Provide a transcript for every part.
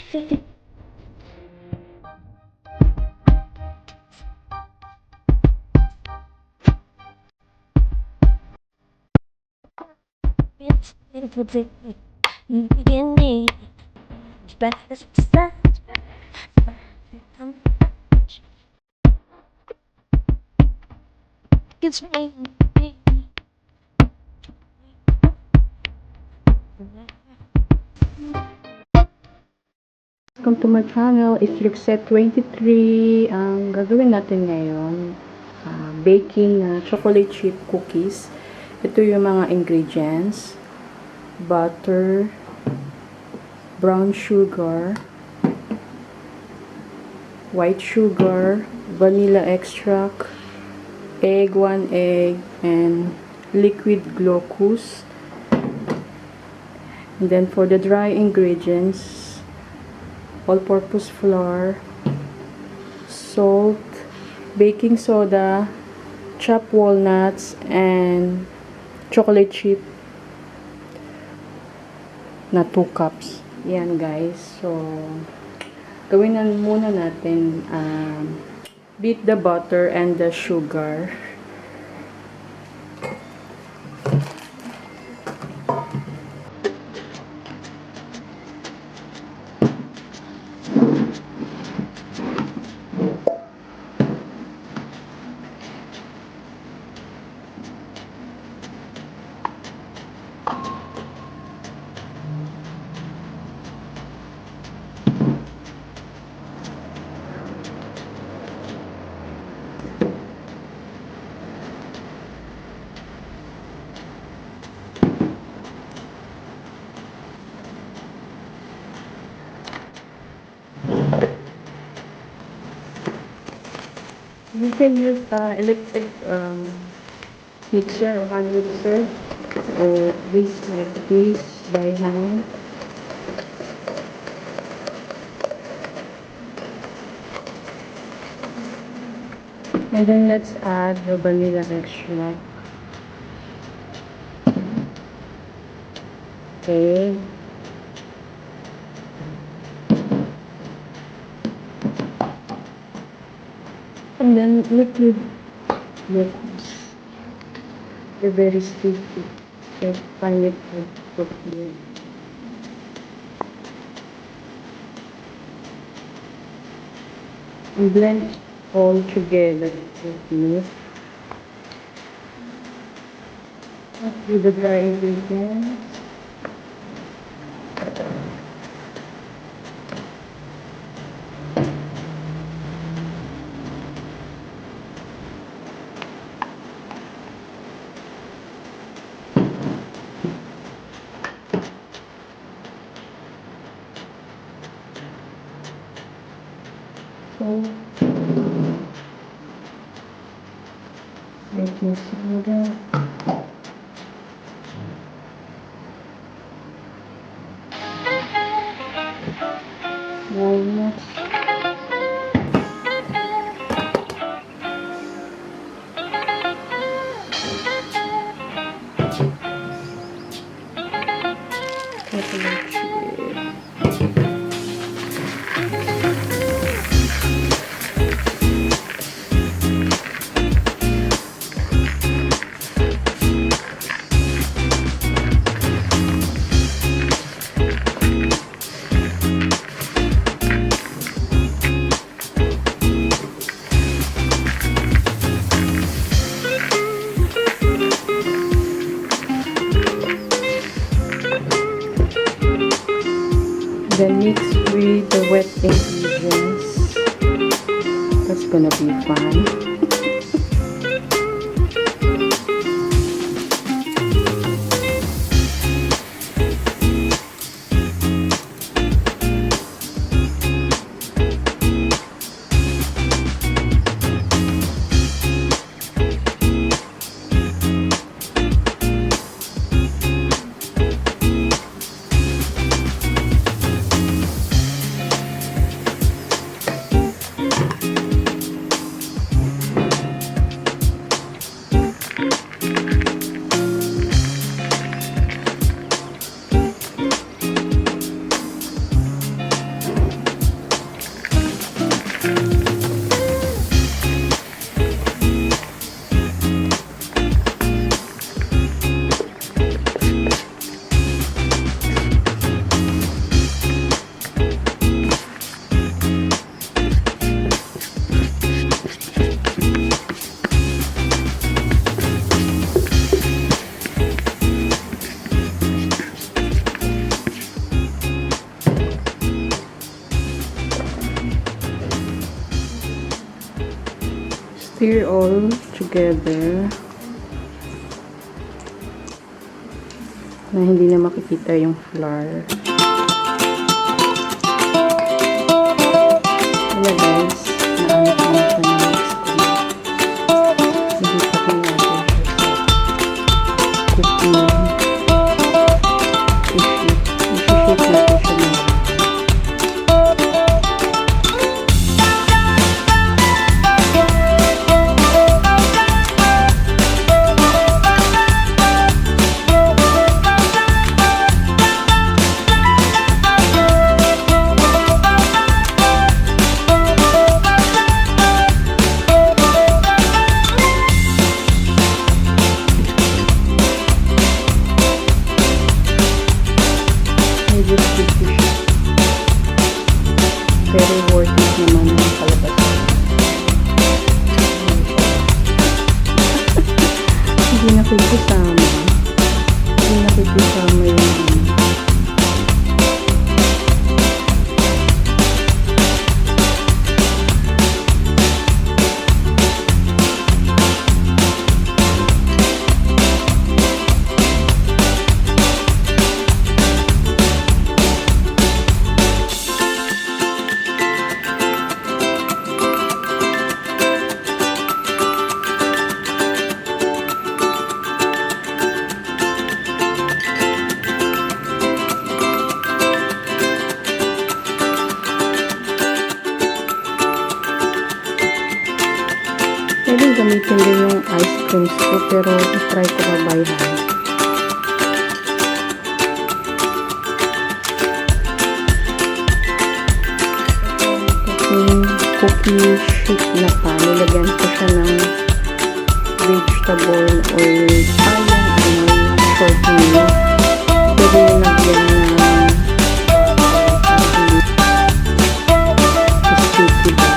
It's me. Welcome to my channel. It's Luxette 23. Ang gagawin natin ngayon, baking chocolate chip cookies. Ito yung mga ingredients: butter, brown sugar, white sugar, vanilla extract, egg, 1 egg, and liquid glucose. And then for the dry ingredients, all-purpose flour, salt, baking soda, chopped walnuts, and chocolate chip na 2 cups. Yan guys. So, gawin na muna natin, beat the butter and the sugar. You can use electric mixer or hand mixer, or whisk like this by hand. And then let's add the vanilla extract. Okay. And then liquid glucose. They're very sticky. So find it to put here. And blend all together with the dry ingredients. So, baking soda, walnuts, chocolate chip. Then mix with the wet ingredients. That's gonna be fun. Stir all together na hindi na makikita yung flour. Wala guys, naanap na siya ng mix ko. Nagitakin natin siya sa cooking issue. I-shoot natin siya ng very worth it naman yung kalabasan. Hindi na pagkasama. Hindi na pagkasama yung pwedeng gamitin din yung ice creams ko, pero try ko babayhan. Yung cookie sheet na pa, nilagyan ko siya ng vegetable oil. Yung shortening. Pwede yung nagyan ng sticky ba.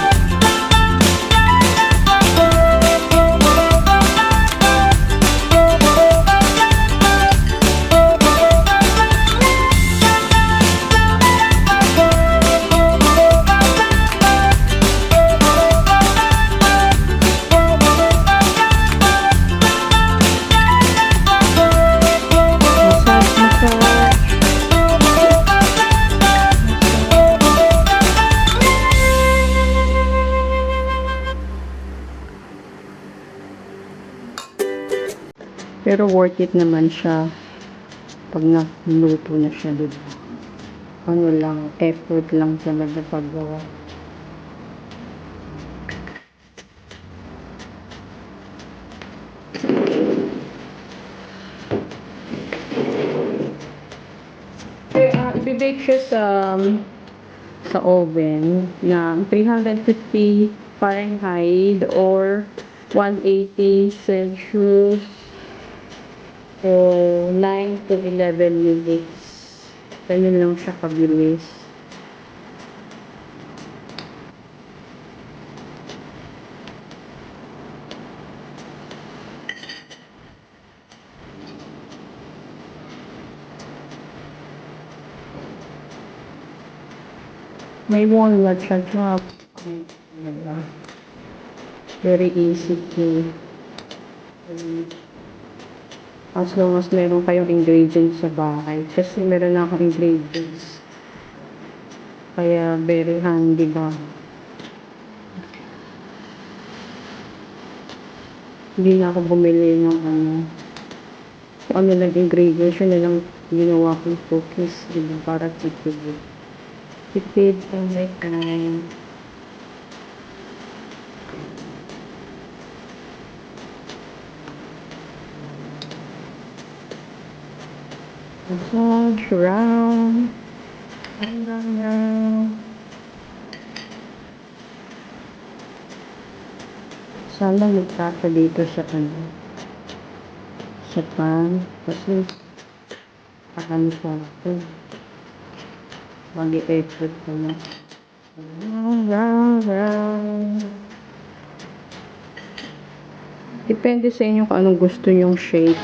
Pero worth it naman siya pag naluto na siya, diba? Ano lang, effort lang talaga paggawa. I-bake siya sa oven ng 350 Fahrenheit or 180 Celsius. So, 9 to 11 minutes. Ganyan lang siya kabilis. May walnut siya. Very easy to as long as meron kayong ingredients sa bahay. Kasi meron na akong ingredients. Kaya very handy ba. Hindi na ako bumili ng kung ano lang ingredients. Yun na lang ginawa kong cookies. Diba? Para tipid. Tipid ang may time. Massage around and around. Sana nagkaka dito sa sa pan kasi paano sa akin mag-i-effort ko na depende sa inyo kung anong gusto nyong shape.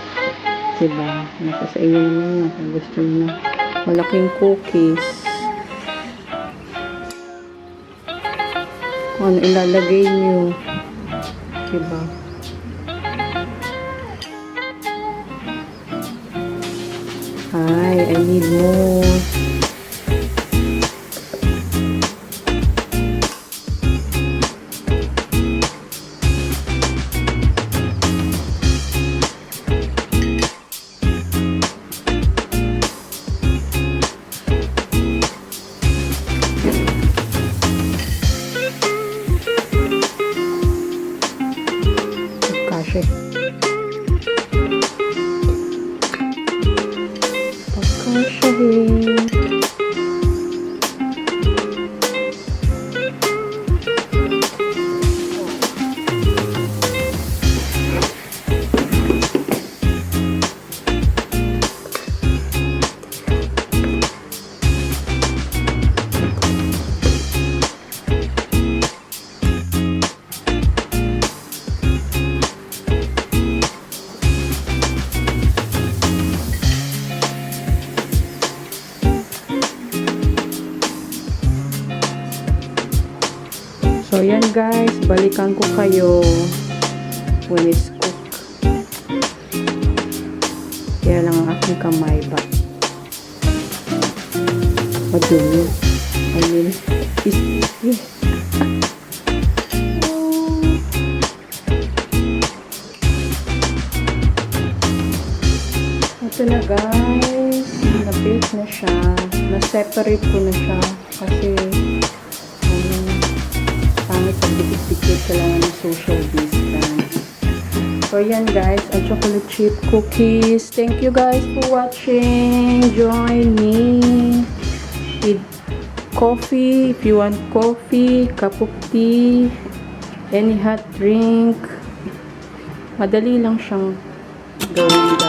Diba? Nasa sa inyo naman kung gusto nyo na malaking cookies. Kung ano ilalagay nyo. Diba? Ay, I need more. Pagkasya. Pagkasyahin. So, yan guys. Balikan ko kayo when it's cooked. Kaya lang ang aking kamay ba? Madumi. I mean, is ito na guys. Na-bake na siya. Na-separate ko na siya. Kasi pangit pag dikit-dikit kailangan ng social distance. So, yan guys, ang chocolate chip cookies. Thank you guys for watching. Join me with coffee. If you want coffee, cup of tea, any hot drink. Madali lang siyang gawin.